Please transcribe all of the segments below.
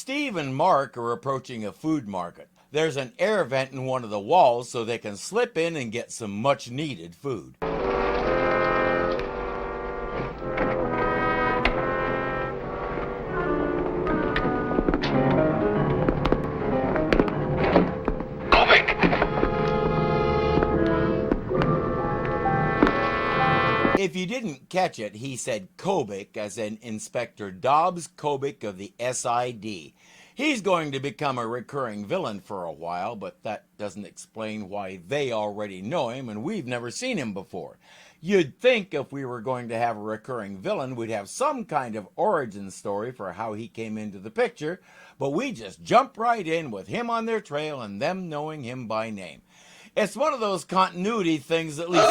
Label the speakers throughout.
Speaker 1: Steve and Mark are approaching a food market. There's an air vent in one of the walls so they can slip in and get some much-needed food. If you didn't catch it, he said Kobik, as in Inspector Dobbs Kobik of the SID. He's going to become a recurring villain for a while, but that doesn't explain why they already know him and we've never seen him before. You'd think if we were going to have a recurring villain, we'd have some kind of origin story for how he came into the picture, but we just jump right in with him on their trail and them knowing him by name. It's one of those continuity things that leaves...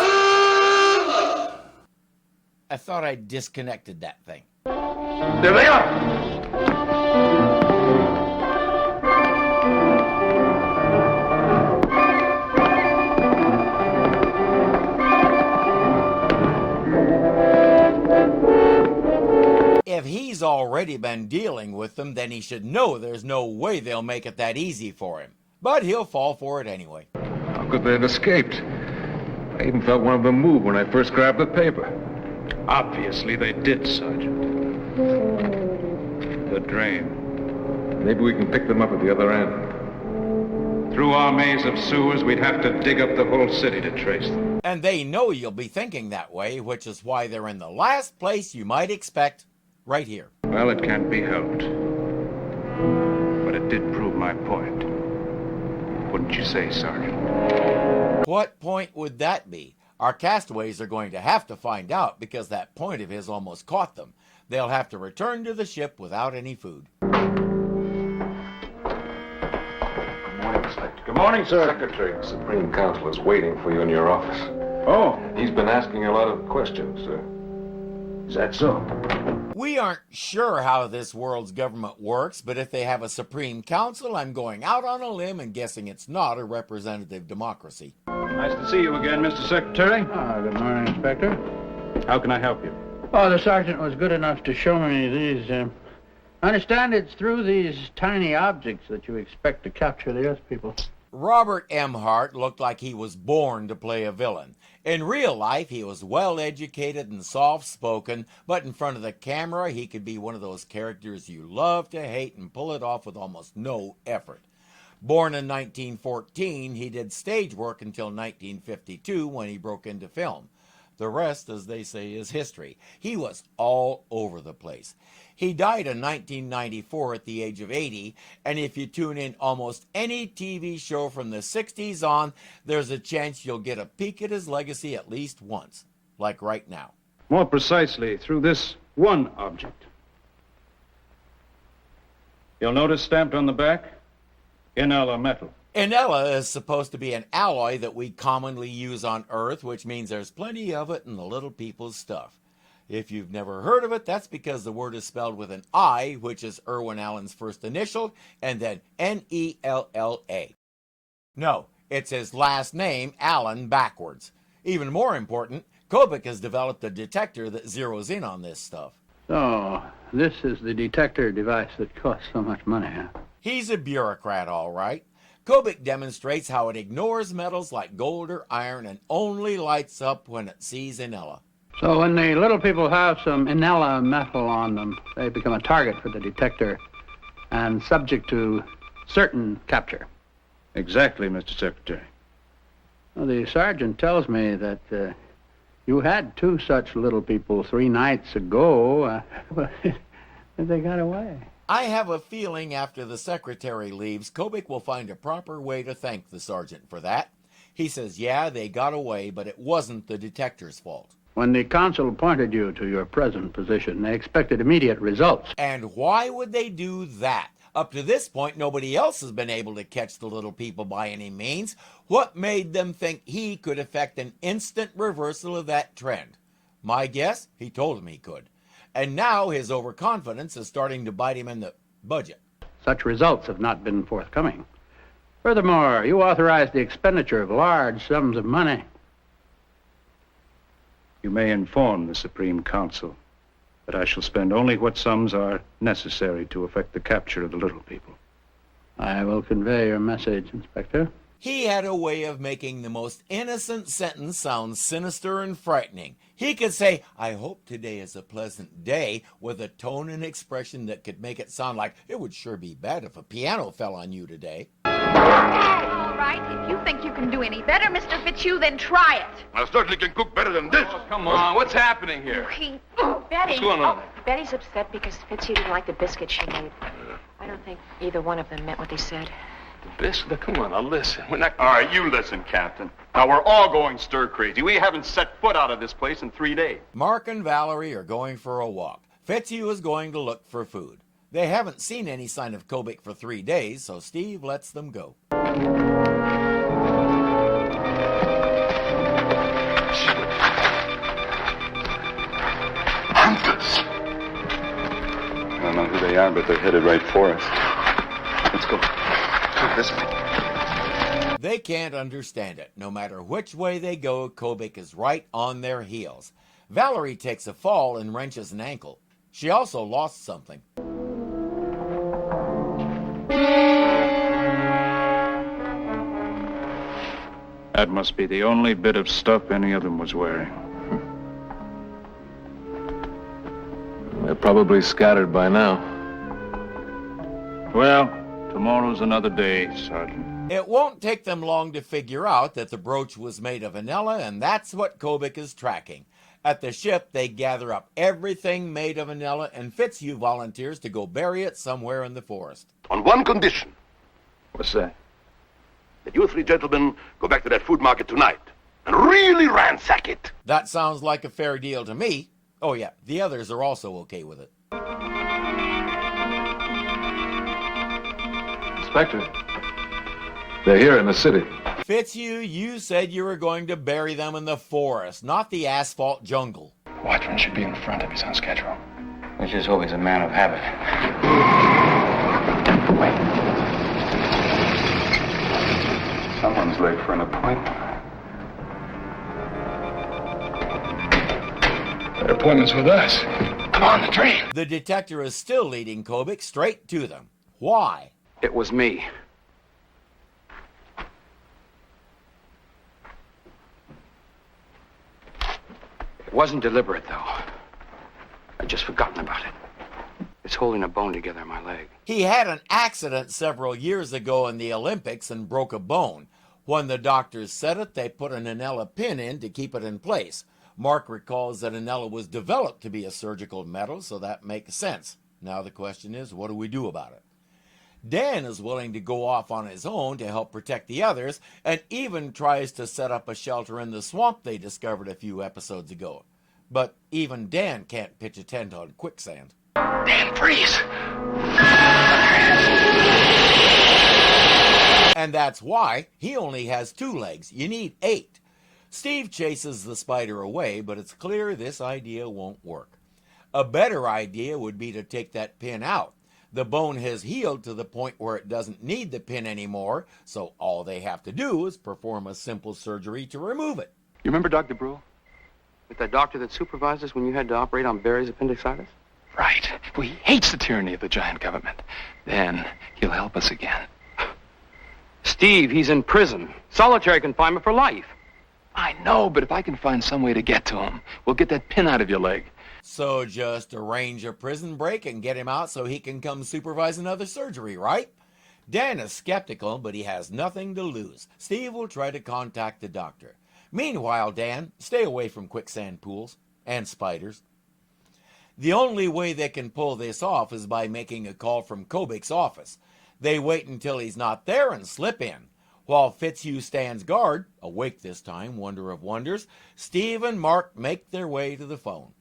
Speaker 1: I thought I disconnected that thing.
Speaker 2: There they are!
Speaker 1: If he's already been dealing with them, then he should know there's no way they'll make it that easy for him. But he'll fall for it anyway.
Speaker 2: How could they have escaped? I even felt one of them move when I first grabbed the paper.
Speaker 3: Obviously they did, Sergeant. The drain.
Speaker 2: Maybe we can pick them up at the other end.
Speaker 3: Through our maze of sewers, we'd have to dig up the whole city to trace them.
Speaker 1: And they know you'll be thinking that way, which is why they're in the last place you might expect, right here.
Speaker 3: Well, it can't be helped. But it did prove my point. Wouldn't you say, Sergeant?
Speaker 1: What point would that be? Our castaways are going to have to find out because that point of his almost caught them. They'll have to return to the ship without any food.
Speaker 2: Good morning, Inspector. Good morning, sir. Secretary of the Supreme Council is waiting for you in your office.
Speaker 3: Oh.
Speaker 2: He's been asking a lot of questions, sir.
Speaker 3: Is that so?
Speaker 1: We aren't sure how this world's government works, but if they have a Supreme Council, I'm going out on a limb and guessing it's not a representative democracy.
Speaker 3: Nice to see you again, Mr. Secretary.
Speaker 4: Good morning, Inspector.
Speaker 3: How can I help you?
Speaker 4: Oh, the sergeant was good enough to show me these. I understand it's through these tiny objects that you expect to capture the Earth people.
Speaker 1: Robert M. Hart looked like he was born to play a villain. In real life, he was well-educated and soft-spoken, but in front of the camera, he could be one of those characters you love to hate and pull it off with almost no effort. Born in 1914, he did stage work until 1952 when he broke into film. The rest, as they say, is history. He was all over the place. He died in 1994 at the age of 80, and if you tune in almost any TV show from the 60s on, there's a chance you'll get a peek at his legacy at least once, like right now.
Speaker 3: More precisely, through this one object. You'll notice stamped on the back, Inela metal.
Speaker 1: Inela is supposed to be an alloy that we commonly use on Earth, which means there's plenty of it in the little people's stuff. If you've never heard of it, that's because the word is spelled with an I, which is Irwin Allen's first initial, and then N-E-L-L-A. No, it's his last name, Allen, backwards. Even more important, Kobik has developed a detector that zeroes in on this stuff.
Speaker 4: So, this is the detector device that costs so much money, huh?
Speaker 1: He's a bureaucrat, all right. Kobik demonstrates how it ignores metals like gold or iron and only lights up when it sees Inela.
Speaker 4: So when the little people have some Inela metal on them, they become a target for the detector and subject to certain capture.
Speaker 3: Exactly, Mr. Secretary.
Speaker 4: Well, the sergeant tells me that you had two such little people 3 nights ago, but they got away.
Speaker 1: I have a feeling after the secretary leaves, Kobik will find a proper way to thank the sergeant for that. He says, yeah, they got away, but it wasn't the detector's fault.
Speaker 4: When the council appointed you to your present position, they expected immediate results.
Speaker 1: And why would they do that? Up to this point, nobody else has been able to catch the little people by any means. What made them think he could effect an instant reversal of that trend? My guess, he told him he could. And now his overconfidence is starting to bite him in the budget.
Speaker 4: Such results have not been forthcoming. Furthermore, you authorized the expenditure of large sums of money.
Speaker 3: You may inform the Supreme Council But I shall spend only what sums are necessary to effect the capture of the little people.
Speaker 4: I will convey your message, Inspector.
Speaker 1: He had a way of making the most innocent sentence sound sinister and frightening. He could say, "I hope today is a pleasant day," with a tone and expression that could make it sound like it would sure be bad if a piano fell on you today.
Speaker 5: All right, if you think you can do any better, Mr. Fitzhugh, then try it.
Speaker 2: I certainly can cook better than this.
Speaker 6: Oh, come on, what's happening here?
Speaker 5: Betty.
Speaker 6: What's going on?
Speaker 7: Betty's upset because Fitzhugh didn't like the biscuit she made. I don't think either one of them meant what they said.
Speaker 6: The biscuit? Come on, now listen. We're not...
Speaker 8: All right, you listen, Captain. Now, we're all going stir-crazy. We haven't set foot out of this place in 3 days.
Speaker 1: Mark and Valerie are going for a walk. Fitzhugh is going to look for food. They haven't seen any sign of Kobik for 3 days, so Steve lets them go.
Speaker 2: Hunters!
Speaker 8: I don't know who they are, but they're headed right for us. Let's go.
Speaker 2: This way.
Speaker 1: They can't understand it. No matter which way they go, Kobik is right on their heels. Valerie takes a fall and wrenches an ankle. She also lost something.
Speaker 3: That must be the only bit of stuff any of them was wearing.
Speaker 6: They're probably scattered by now.
Speaker 3: Well, tomorrow's another day, Sergeant.
Speaker 1: It won't take them long to figure out that the brooch was made of Inela, and that's what Kobik is tracking. At the ship, they gather up everything made of Inela, and Fitzhugh volunteers to go bury it somewhere in the forest.
Speaker 2: On one condition,
Speaker 3: What's that?
Speaker 2: that you 3 gentlemen go back to that food market tonight and really ransack it.
Speaker 1: That sounds like a fair deal to me. Oh yeah, the others are also okay with it.
Speaker 8: Inspector, they're here in the city.
Speaker 1: Fitzhugh, you said you were going to bury them in the forest, not the asphalt jungle.
Speaker 3: Watchman should be in front if he's on schedule.
Speaker 6: Let's just hope he's a man of habit.
Speaker 8: Someone's late for an appointment.
Speaker 3: That appointment's with us.
Speaker 8: Come on, the train.
Speaker 1: The detector is still leading Kobik straight to them. Why?
Speaker 4: It was me. It wasn't deliberate, though. I'd just forgotten about it. It's holding a bone together in my leg.
Speaker 1: He had an accident several years ago in the Olympics and broke a bone. When the doctors set it, they put an Inela pin in to keep it in place. Mark recalls that Inela was developed to be a surgical metal, so that makes sense. Now the question is, what do we do about it? Dan is willing to go off on his own to help protect the others, and even tries to set up a shelter in the swamp they discovered a few episodes ago. But even Dan can't pitch a tent on quicksand.
Speaker 2: Dan, freeze!
Speaker 1: And that's why he only has 2 legs. You need 8. Steve chases the spider away, but it's clear this idea won't work. A better idea would be to take that pin out. The bone has healed to the point where it doesn't need the pin anymore, so all they have to do is perform a simple surgery to remove it.
Speaker 4: You remember Dr. Brule? With the doctor that supervised us when you had to operate on Barry's appendicitis?
Speaker 6: Right. Well, he hates the tyranny of the giant government. Then he'll help us again.
Speaker 4: Steve, he's in prison. Solitary confinement for life.
Speaker 6: I know, but if I can find some way to get to him, we'll get that pin out of your leg.
Speaker 1: So just arrange a prison break and get him out so he can come supervise another surgery, right? Dan is skeptical, but he has nothing to lose. Steve will try to contact the doctor. Meanwhile, Dan, stay away from quicksand pools and spiders. The only way they can pull this off is by making a call from Kobik's office. They wait until he's not there and slip in. While Fitzhugh stands guard, awake this time, wonder of wonders, Steve and Mark make their way to the phone.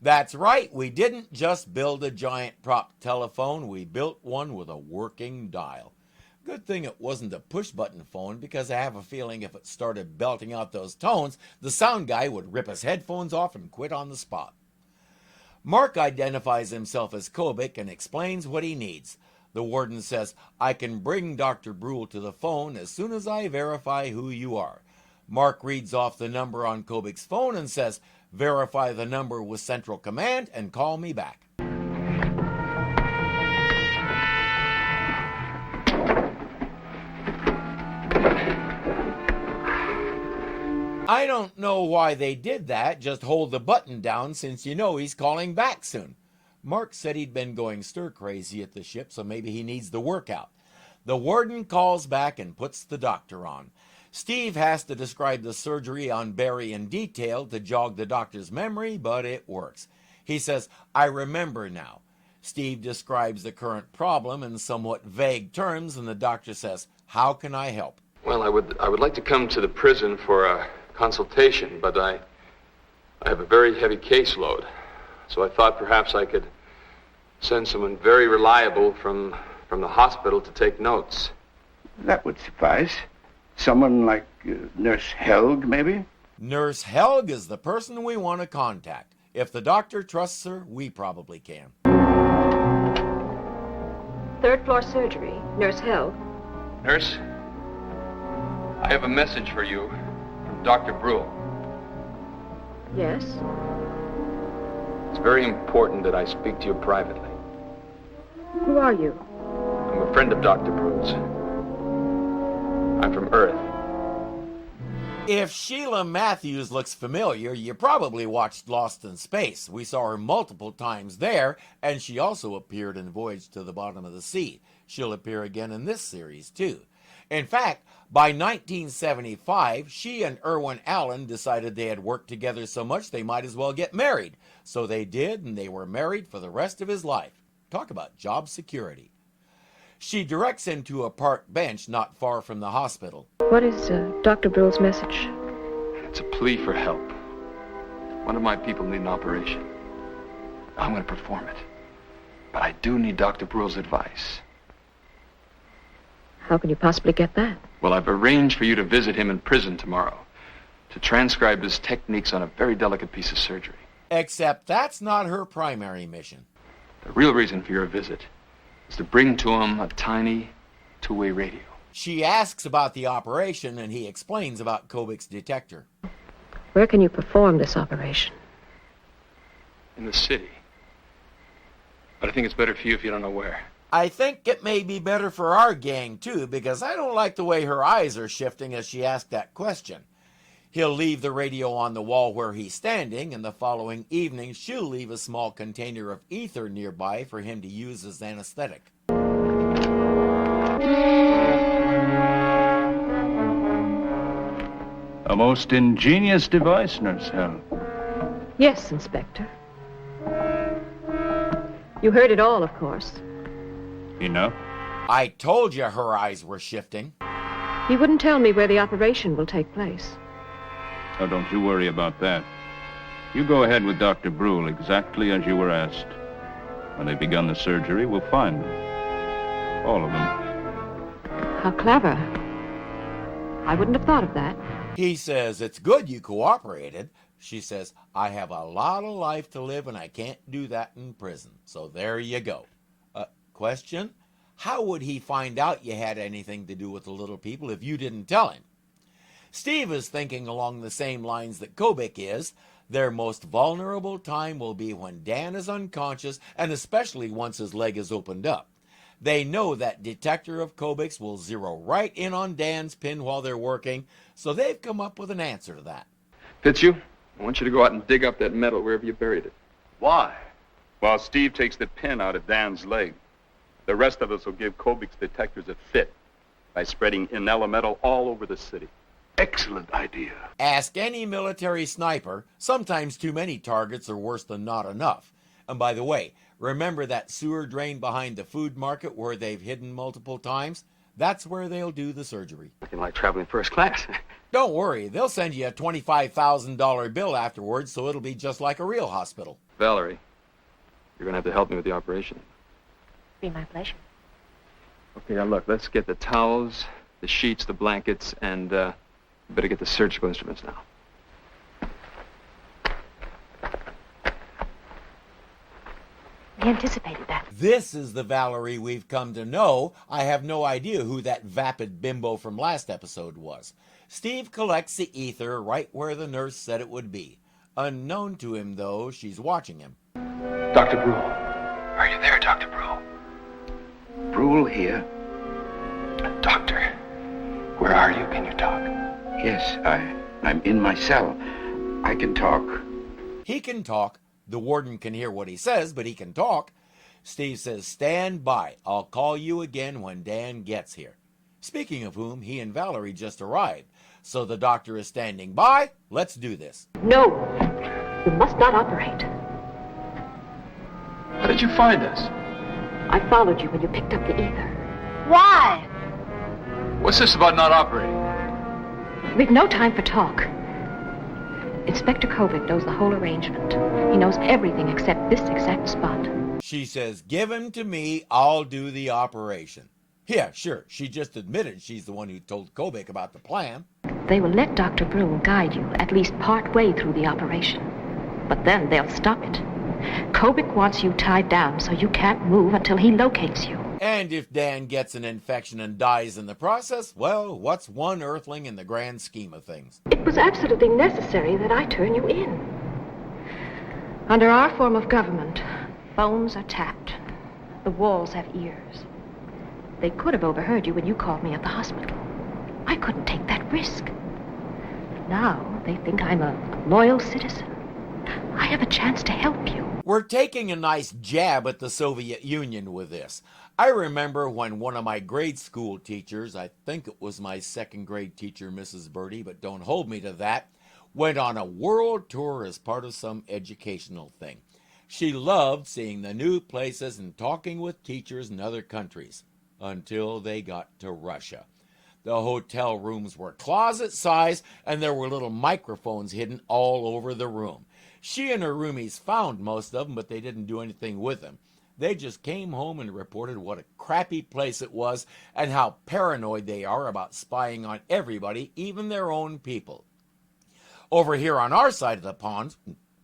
Speaker 1: That's right, we didn't just build a giant prop telephone, we built one with a working dial. Good thing it wasn't a push-button phone, because I have a feeling if it started belting out those tones, the sound guy would rip his headphones off and quit on the spot. Mark identifies himself as Kobik and explains what he needs. The warden says, "I can bring Dr. Brule to the phone as soon as I verify who you are." Mark reads off the number on Kobik's phone and says, "Verify the number with Central Command and call me back." I don't know why they did that. Just hold the button down, since you know he's calling back soon. Mark said he'd been going stir-crazy at the ship, so maybe he needs the workout. The warden calls back and puts the doctor on. Steve has to describe the surgery on Barry in detail to jog the doctor's memory, but it works. He says, "I remember now." Steve describes the current problem in somewhat vague terms, and the doctor says, "How can I help?"
Speaker 6: Well, I would like to come to the prison for a consultation, but I have a very heavy caseload. So I thought perhaps I could send someone very reliable from the hospital to take notes.
Speaker 4: That would suffice. Someone like Nurse Helg, maybe?
Speaker 1: Nurse Helg is the person we want to contact. If the doctor trusts her, we probably can.
Speaker 7: Third floor surgery. Nurse Hill.
Speaker 6: Nurse, I have a message for you from Dr. Brule.
Speaker 7: Yes?
Speaker 6: It's very important that I speak to you privately.
Speaker 7: Who are you?
Speaker 6: I'm a friend of Dr. Brule's. I'm from Earth.
Speaker 1: If Sheila Matthews looks familiar, you probably watched Lost in Space. We saw her multiple times there, and she also appeared in Voyage to the Bottom of the Sea. She'll appear again in this series, too. In fact, by 1975, she and Irwin Allen decided they had worked together so much they might as well get married. So they did, and they were married for the rest of his life. Talk about job security. She directs him to a park bench not far from the hospital.
Speaker 7: What is Dr. Brule's message?
Speaker 6: It's a plea for help. One of my people need an operation. I'm going to perform it. But I do need Dr. Brule's advice.
Speaker 7: How can you possibly get that?
Speaker 6: Well, I've arranged for you to visit him in prison tomorrow to transcribe his techniques on a very delicate piece of surgery.
Speaker 1: Except that's not her primary mission.
Speaker 6: The real reason for your visit is to bring to him a tiny two-way radio.
Speaker 1: She asks about the operation, and he explains about Kobik's detector.
Speaker 7: Where can you perform this operation?
Speaker 6: In the city. But I think it's better for you if you don't know where.
Speaker 1: I think it may be better for our gang, too, because I don't like the way her eyes are shifting as she asked that question. He'll leave the radio on the wall where he's standing, and the following evening she'll leave a small container of ether nearby for him to use as anesthetic.
Speaker 4: A most ingenious device, Nurse Hell.
Speaker 7: Yes, Inspector. You heard it all, of course.
Speaker 4: Enough?
Speaker 1: I told you her eyes were shifting.
Speaker 7: He wouldn't tell me where the operation will take place.
Speaker 4: Oh, don't you worry about that. You go ahead with Dr. Brule exactly as you were asked. When they've begun the surgery, we'll find them. All of them.
Speaker 7: How clever. I wouldn't have thought of that.
Speaker 1: He says, "It's good you cooperated." She says, "I have a lot of life to live, and I can't do that in prison." So there you go. Question? How would he find out you had anything to do with the little people if you didn't tell him? Steve is thinking along the same lines that Kobik is. Their most vulnerable time will be when Dan is unconscious, and especially once his leg is opened up. They know that detector of Kobik's will zero right in on Dan's pin while they're working, so they've come up with an answer to that.
Speaker 6: Fitzhugh, I want you to go out and dig up that metal wherever you buried it.
Speaker 8: Why? While Steve takes the pin out of Dan's leg, the rest of us will give Kobik's detectors a fit by spreading Inela metal all over the city.
Speaker 2: Excellent idea.
Speaker 1: Ask any military sniper. Sometimes too many targets are worse than not enough. And by the way, remember that sewer drain behind the food market where they've hidden multiple times? That's where they'll do the surgery.
Speaker 6: Nothing like traveling first class.
Speaker 1: Don't worry, they'll send you a $25,000 bill afterwards, so it'll be just like a real hospital.
Speaker 6: Valerie, you're going to have to help me with the operation.
Speaker 7: Be my pleasure.
Speaker 6: Okay, now look, let's get the towels, the sheets, the blankets, and better get the surgical instruments now.
Speaker 7: We anticipated that.
Speaker 1: This is the Valerie we've come to know. I have no idea who that vapid bimbo from last episode was. Steve collects the ether right where the nurse said it would be. Unknown to him, though, she's watching him.
Speaker 2: Dr. Brule. Are you there, Dr. Brule?
Speaker 9: Brule here?
Speaker 2: Doctor, where are you? Can you talk?
Speaker 9: Yes, I'm in my cell. I can talk.
Speaker 1: He can talk. The warden can hear what he says, but he can talk. Steve says, stand by. I'll call you again when Dan gets here. Speaking of whom, he and Valerie just arrived. So the doctor is standing by. Let's do this.
Speaker 7: No, you must not operate.
Speaker 6: How did you find us?
Speaker 7: I followed you when you picked up the ether.
Speaker 5: Why?
Speaker 6: What's this about not operating?
Speaker 7: We've no time for talk. Inspector Kobik knows the whole arrangement. He knows everything except this exact spot.
Speaker 1: She says, give him to me. I'll do the operation. Yeah, sure. She just admitted she's the one who told Kobick about the plan.
Speaker 7: They will let Dr. Brule guide you at least part way through the operation. But then they'll stop it. Kobik wants you tied down so you can't move until he locates you.
Speaker 1: And if Dan gets an infection and dies in the process, well, what's one earthling in the grand scheme of things?
Speaker 7: It was absolutely necessary that I turn you in. Under our form of government, phones are tapped. The walls have ears. They could have overheard you when you called me at the hospital. I couldn't take that risk. Now they think I'm a loyal citizen. I have a chance to help you.
Speaker 1: We're taking a nice jab at the Soviet Union with this. I remember when one of my grade school teachers, I think it was my second grade teacher, Mrs. Birdie, but don't hold me to that, went on a world tour as part of some educational thing. She loved seeing the new places and talking with teachers in other countries until they got to Russia. The hotel rooms were closet size and there were little microphones hidden all over the room. She and her roomies found most of them, but they didn't do anything with them. They just came home and reported what a crappy place it was and how paranoid they are about spying on everybody, even their own people. Over here on our side of the pond,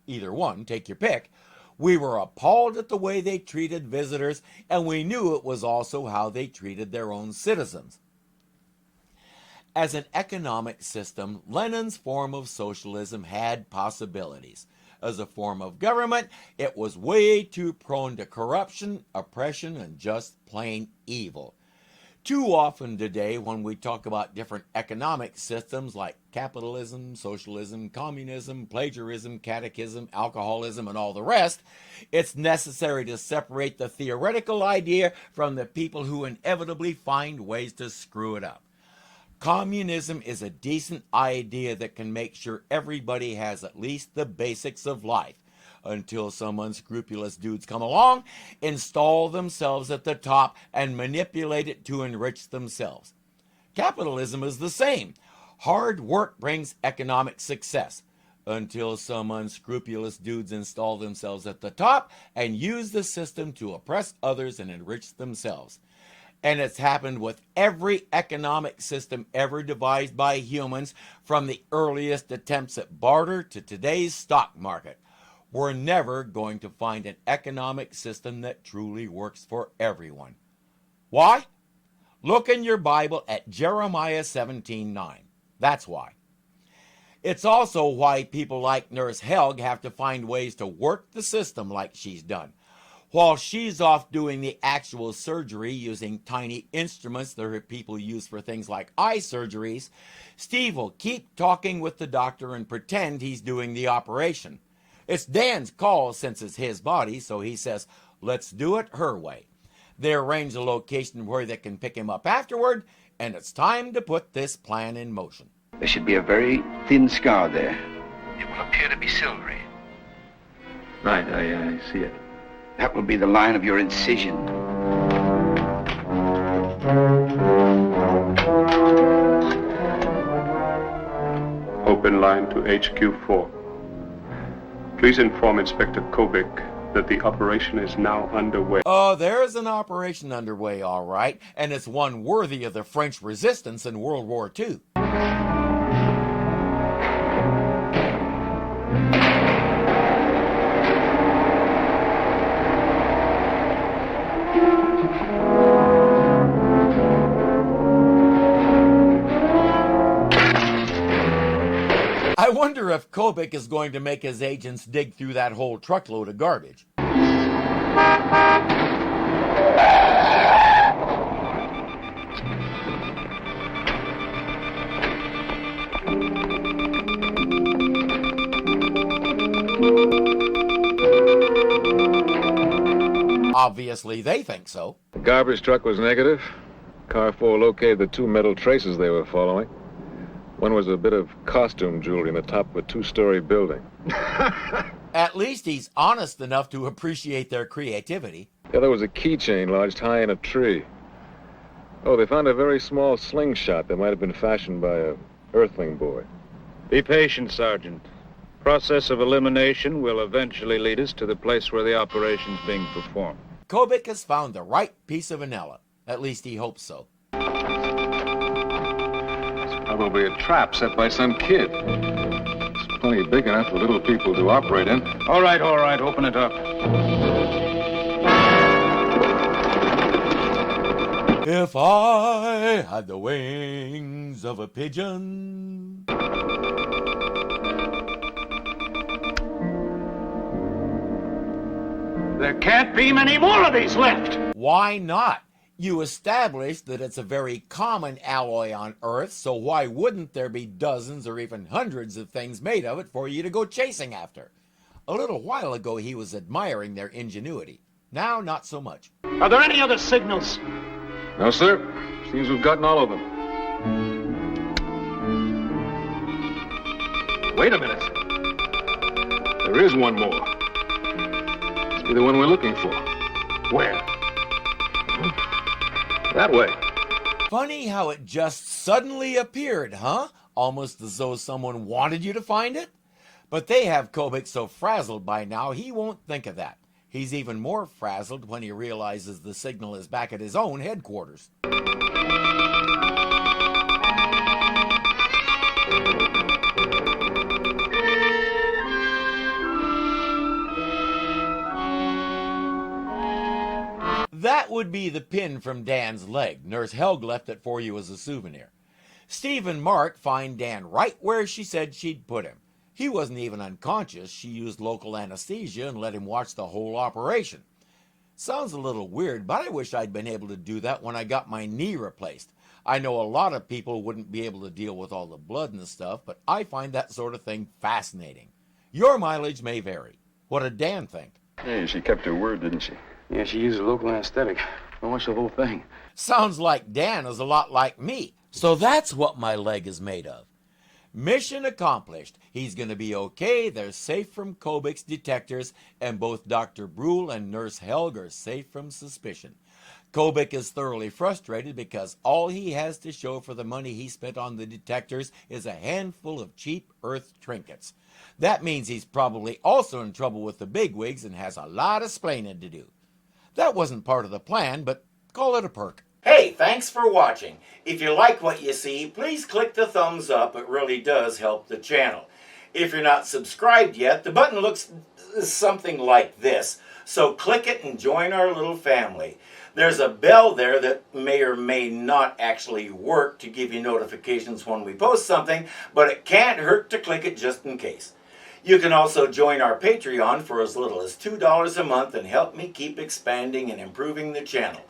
Speaker 1: either one, take your pick, we were appalled at the way they treated visitors, and we knew it was also how they treated their own citizens. As an economic system, Lenin's form of socialism had possibilities. As a form of government, it was way too prone to corruption, oppression, and just plain evil. Too often today, when we talk about different economic systems like capitalism, socialism, communism, plagiarism, catechism, alcoholism, and all the rest, it's necessary to separate the theoretical idea from the people who inevitably find ways to screw it up. Communism is a decent idea that can make sure everybody has at least the basics of life, until some unscrupulous dudes come along, install themselves at the top, and manipulate it to enrich themselves. Capitalism is the same. Hard work brings economic success, until some unscrupulous dudes install themselves at the top and use the system to oppress others and enrich themselves. And it's happened with every economic system ever devised by humans, from the earliest attempts at barter to today's stock market. We're never going to find an economic system that truly works for everyone. Why? Look in your Bible at Jeremiah 17:9. That's why. It's also why people like Nurse Helg have to find ways to work the system like she's done. While she's off doing the actual surgery using tiny instruments that her people use for things like eye surgeries, Steve will keep talking with the doctor and pretend he's doing the operation. It's Dan's call since it's his body, so he says, let's do it her way. They arrange a location where they can pick him up afterward, and it's time to put this plan in motion.
Speaker 9: There should be a very thin scar there.
Speaker 3: It will appear to be silvery.
Speaker 6: Right, I see it.
Speaker 9: That will be the line of your incision.
Speaker 8: Open line to HQ4. Please inform Inspector Kobik
Speaker 10: that the operation is now underway.
Speaker 1: Oh, there's an operation underway, all right, and it's one worthy of the French resistance in World War II. I wonder if Kobik is going to make his agents dig through that whole truckload of garbage. Obviously, they think so.
Speaker 2: The garbage truck was negative. Car 4 located the 2 metal traces they were following. One was a bit of costume jewelry in the top of a 2-story building.
Speaker 1: At least he's honest enough to appreciate their creativity.
Speaker 2: The other was a keychain lodged high in a tree. Oh, they found a very small slingshot that might have been fashioned by a earthling boy.
Speaker 4: Be patient, Sergeant. Process of elimination will eventually lead us to the place where the operation's being performed.
Speaker 1: Kobik has found the right piece of Inela. At least he hopes so.
Speaker 2: Probably a trap set by some kid. It's plenty big enough for little people to operate in.
Speaker 4: All right, open it up.
Speaker 1: If I had the wings of a pigeon.
Speaker 9: There can't be many more of these left.
Speaker 1: Why not? You established that it's a very common alloy on Earth, so why wouldn't there be dozens or even hundreds of things made of it for you to go chasing after? A little while ago he was admiring their ingenuity. Now, not so much.
Speaker 9: Are there any other signals?
Speaker 2: No, sir. Seems we've gotten all of them. Wait a minute. There is one more. Must be the one we're looking for.
Speaker 9: Where?
Speaker 2: That way.
Speaker 1: Funny how it just suddenly appeared, huh? Almost as though someone wanted you to find it. But they have Kobik so frazzled by now, he won't think of that. He's even more frazzled when he realizes the signal is back at his own headquarters. That would be the pin from Dan's leg. Nurse Helg left it for you as a souvenir. Steve and Mark find Dan right where she said she'd put him. He wasn't even unconscious. She used local anesthesia and let him watch the whole operation. Sounds a little weird, but I wish I'd been able to do that when I got my knee replaced. I know a lot of people wouldn't be able to deal with all the blood and stuff, but I find that sort of thing fascinating. Your mileage may vary. What did Dan think?
Speaker 8: Hey, she kept her word, didn't she? Yeah, she used a local anesthetic. I watched the whole thing.
Speaker 1: Sounds like Dan is a lot like me. So that's what my leg is made of. Mission accomplished. He's going to be okay. They're safe from Kobik's detectors, and both Dr. Brule and Nurse Helg are safe from suspicion. Kobik is thoroughly frustrated because all he has to show for the money he spent on the detectors is a handful of cheap Earth trinkets. That means he's probably also in trouble with the bigwigs and has a lot of splaining to do. That wasn't part of the plan, but call it a perk. Hey, thanks for watching. If you like what you see, please click the thumbs up. It really does help the channel. If you're not subscribed yet, the button looks something like this. So click it and join our little family. There's a bell there that may or may not actually work to give you notifications when we post something, but it can't hurt to click it just in case. You can also join our Patreon for as little as $2 a month and help me keep expanding and improving the channel.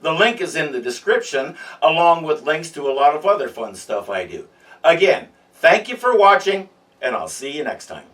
Speaker 1: The link is in the description, along with links to a lot of other fun stuff I do. Again, thank you for watching, and I'll see you next time.